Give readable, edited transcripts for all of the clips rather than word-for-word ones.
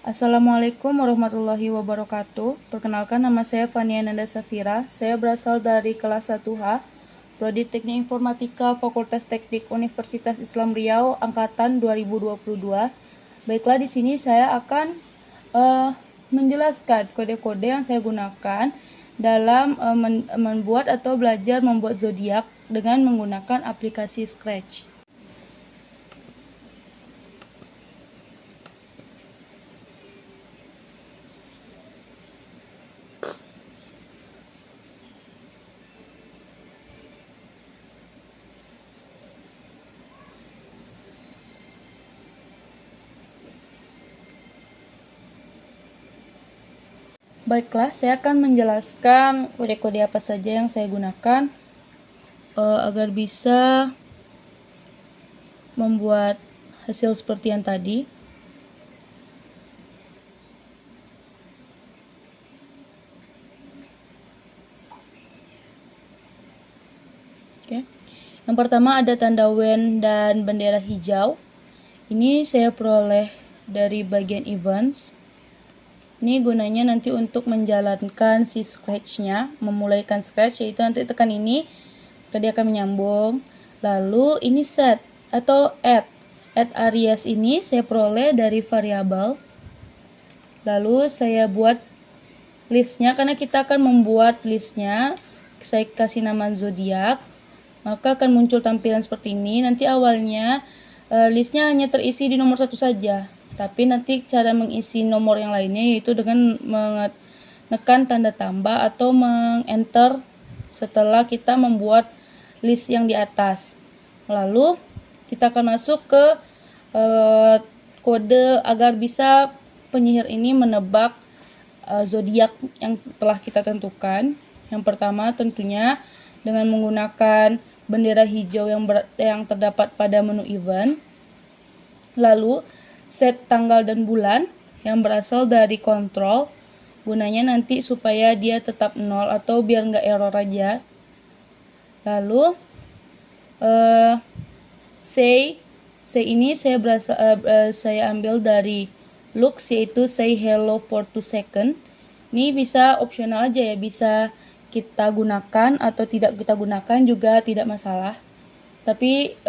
Assalamualaikum warahmatullahi wabarakatuh. Perkenalkan, nama saya Fania Nanda Safira. Saya berasal dari kelas 1H, Prodi Teknik Informatika Fakultas Teknik Universitas Islam Riau angkatan 2022. Baiklah, di sini saya akan menjelaskan kode-kode yang saya gunakan dalam membuat atau belajar membuat zodiak dengan menggunakan aplikasi Scratch. Baiklah, saya akan menjelaskan kode-kode apa saja yang saya gunakan agar bisa membuat hasil seperti yang tadi. Oke. Yang pertama ada tanda WEN dan bendera hijau. Ini saya peroleh dari bagian events. Ini gunanya nanti untuk menjalankan si scratch-nya, memulaikan scratch, yaitu nanti tekan ini, dia akan menyambung. Lalu ini set atau add alias ini saya peroleh dari variabel. Lalu saya buat listnya, karena kita akan membuat listnya, saya kasih nama zodiak, maka akan muncul tampilan seperti ini. Nanti awalnya listnya hanya terisi di nomor 1 saja. Tapi nanti cara mengisi nomor yang lainnya yaitu dengan menekan tanda tambah atau meng-enter setelah kita membuat list yang di atas. Lalu kita akan masuk ke kode agar bisa penyihir ini menebak zodiak yang telah kita tentukan. Yang pertama tentunya dengan menggunakan bendera hijau yang terdapat pada menu event. Lalu set tanggal dan bulan yang berasal dari kontrol, gunanya nanti supaya dia tetap 0 atau biar nggak error aja. Lalu say ini saya ambil dari looks, yaitu say hello for 2 second. Ini bisa opsional aja ya, bisa kita gunakan atau tidak kita gunakan juga tidak masalah. Tapi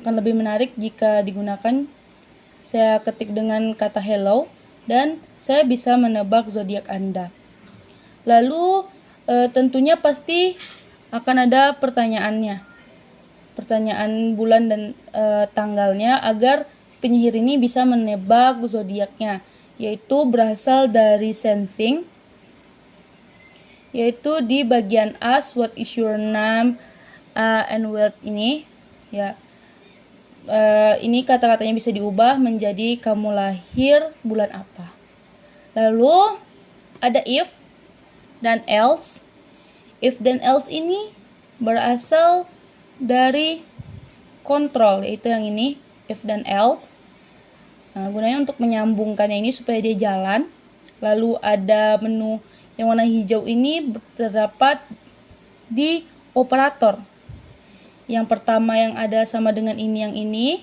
akan lebih menarik jika digunakan. Saya ketik dengan kata hello dan saya bisa menebak zodiak Anda. Lalu tentunya pasti akan ada pertanyaannya. Pertanyaan bulan dan tanggalnya agar penyihir ini bisa menebak zodiaknya, yaitu berasal dari sensing, yaitu di bagian ask what is your name and wealth ini ya. Ini kata-katanya bisa diubah menjadi kamu lahir bulan apa. Lalu ada if dan else. If dan else ini berasal dari kontrol, yaitu yang ini, if dan else. Nah, gunanya untuk menyambungkannya ini supaya dia jalan. Lalu ada menu yang warna hijau ini terdapat di operator. Yang pertama yang ada sama dengan ini,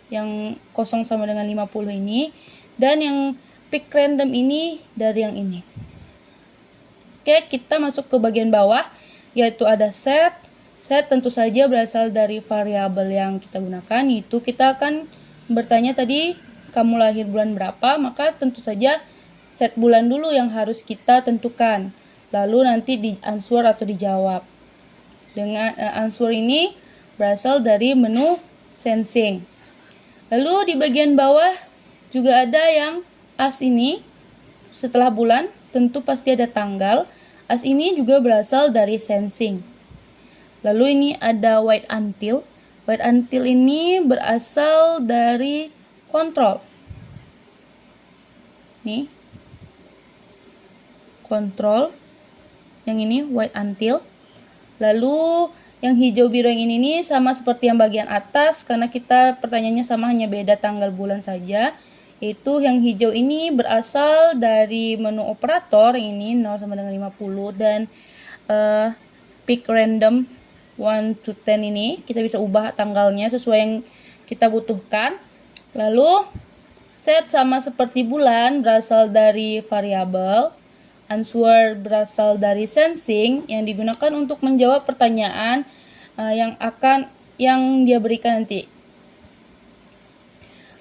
yang kosong sama dengan 50 ini, dan yang pick random ini dari yang ini. Oke, kita masuk ke bagian bawah, yaitu ada set. Set tentu saja berasal dari variabel yang kita gunakan, yaitu kita akan bertanya tadi kamu lahir bulan berapa, maka tentu saja set bulan dulu yang harus kita tentukan. Lalu nanti di answer atau dijawab. Dengan answer ini berasal dari menu sensing. Lalu di bagian bawah juga ada yang as ini. Setelah bulan tentu pasti ada tanggal. As ini juga berasal dari sensing. Lalu ini ada wait until. Wait until ini berasal dari kontrol. Nih. Kontrol. Yang ini wait until. Lalu yang hijau biru yang ini nih sama seperti yang bagian atas, karena kita pertanyaannya sama, hanya beda tanggal bulan saja. Yaitu yang hijau ini berasal dari menu operator, yang ini 0 sama dengan 50, dan pick random 1 to 10 ini kita bisa ubah tanggalnya sesuai yang kita butuhkan. Lalu Set sama seperti bulan berasal dari variabel. Answer berasal dari sensing yang digunakan untuk menjawab pertanyaan yang dia berikan nanti.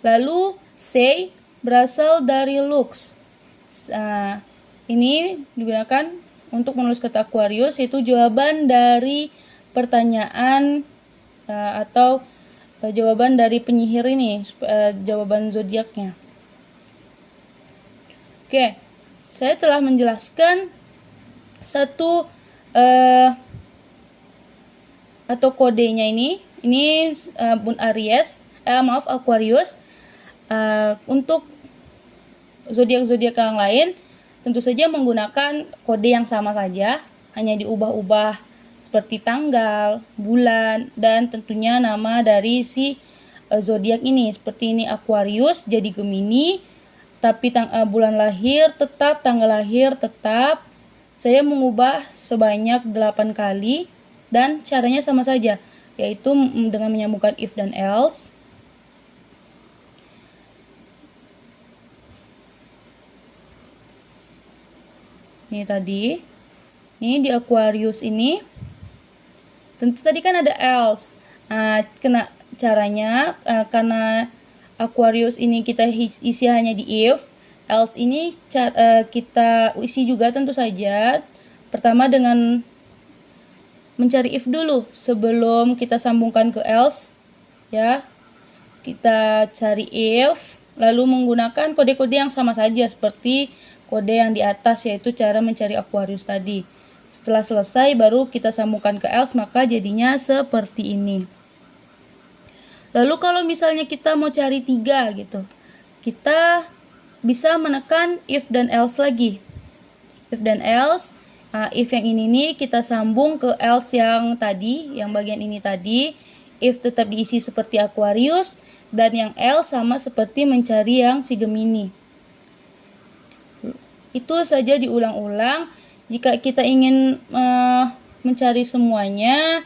Lalu say berasal dari looks. Ini digunakan untuk menulis kata Aquarius, yaitu jawaban dari pertanyaan atau jawaban dari penyihir ini, jawaban zodiaknya. Oke, saya telah menjelaskan satu atau kodenya ini Aquarius. Untuk zodiak-zodiak yang lain tentu saja menggunakan kode yang sama saja, hanya diubah-ubah seperti tanggal, bulan, dan tentunya nama dari si zodiak ini. Seperti ini Aquarius jadi Gemini, tapi bulan lahir tetap, tanggal lahir tetap. Saya mengubah sebanyak 8 kali dan caranya sama saja, yaitu dengan menyambungkan if dan else. Ini tadi. Ini di Aquarius ini. Tentu tadi kan ada else. Caranya karena Aquarius ini kita isi hanya di if, else ini kita isi juga tentu saja. Pertama dengan mencari if dulu sebelum kita sambungkan ke else, ya. Kita cari if, lalu menggunakan kode-kode yang sama saja seperti kode yang di atas, yaitu cara mencari Aquarius tadi. Setelah selesai baru kita sambungkan ke else, maka jadinya seperti ini. Lalu kalau misalnya kita mau cari 3 gitu, kita bisa menekan if dan else lagi. If dan else, if yang ini nih kita sambung ke else yang tadi, yang bagian ini tadi. If tetap diisi seperti Aquarius, dan yang else sama seperti mencari yang si Gemini. Itu saja diulang-ulang. Jika kita ingin mencari semuanya,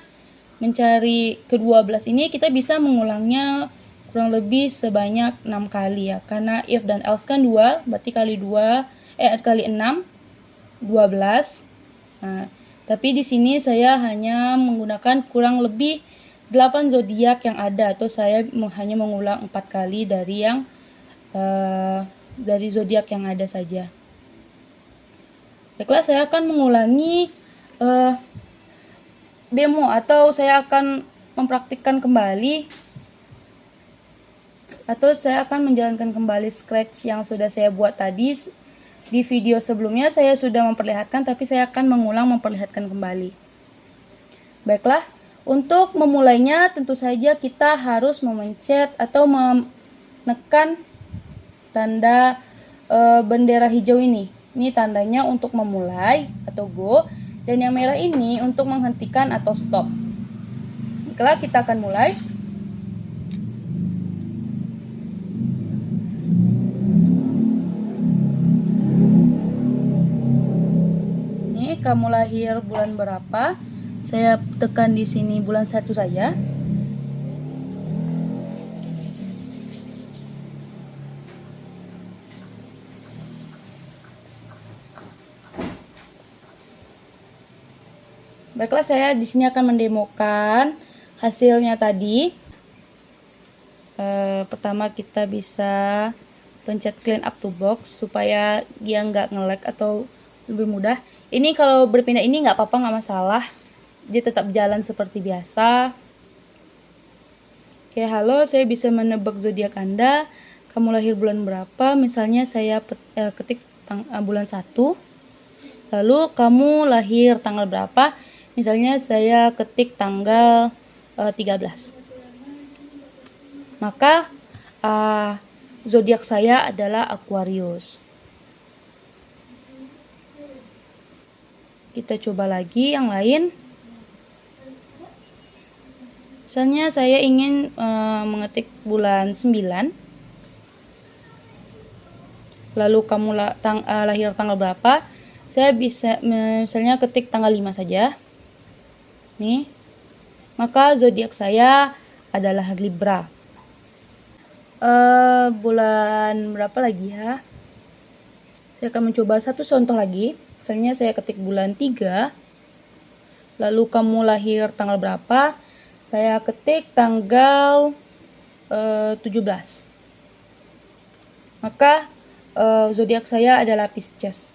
mencari ke-12 ini, kita bisa mengulangnya kurang lebih sebanyak 6 kali ya. Karena if dan else kan 2, berarti kali 6, 12. Tapi di sini saya hanya menggunakan kurang lebih 8 zodiak yang ada, atau saya hanya mengulang 4 kali dari yang dari zodiak yang ada saja. Baiklah, saya akan mengulangi demo, atau saya akan mempraktikkan kembali, atau saya akan menjalankan kembali scratch yang sudah saya buat tadi. Di video sebelumnya saya sudah memperlihatkan, tapi saya akan mengulang memperlihatkan kembali. Baiklah, untuk memulainya tentu saja kita harus memencet atau menekan tanda bendera hijau ini. Ini tandanya untuk memulai atau go, dan yang merah ini untuk menghentikan atau stop. Baiklah, kita akan mulai. Ini kamu lahir bulan berapa? Saya tekan di sini bulan 1 saja. Baiklah, saya di sini akan mendemokan hasilnya tadi. Pertama kita bisa pencet clean up to box supaya dia nggak nge-lag atau lebih mudah. Ini kalau berpindah ini nggak apa-apa, nggak masalah. Dia tetap jalan seperti biasa. Oke, halo, saya bisa menebak zodiak Anda. Kamu lahir bulan berapa? Misalnya saya ketik bulan 1. Lalu kamu lahir tanggal berapa? Misalnya saya ketik tanggal 13. Maka zodiak saya adalah Aquarius. Kita coba lagi yang lain. Misalnya saya ingin mengetik bulan 9. Lalu kamu lahir tanggal berapa? Saya bisa misalnya ketik tanggal 5 saja. Nih. Maka zodiak saya adalah Libra. bulan berapa lagi ya? Saya akan mencoba satu contoh lagi. Misalnya saya ketik bulan 3. Lalu kamu lahir tanggal berapa? Saya ketik tanggal 17. Maka zodiak saya adalah Pisces.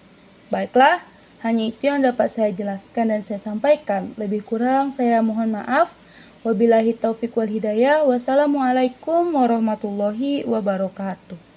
Baiklah, hanya itu yang dapat saya jelaskan dan saya sampaikan. Lebih kurang saya mohon maaf. Wabillahi taufiq wal hidayah. Wassalamualaikum warahmatullahi wabarakatuh.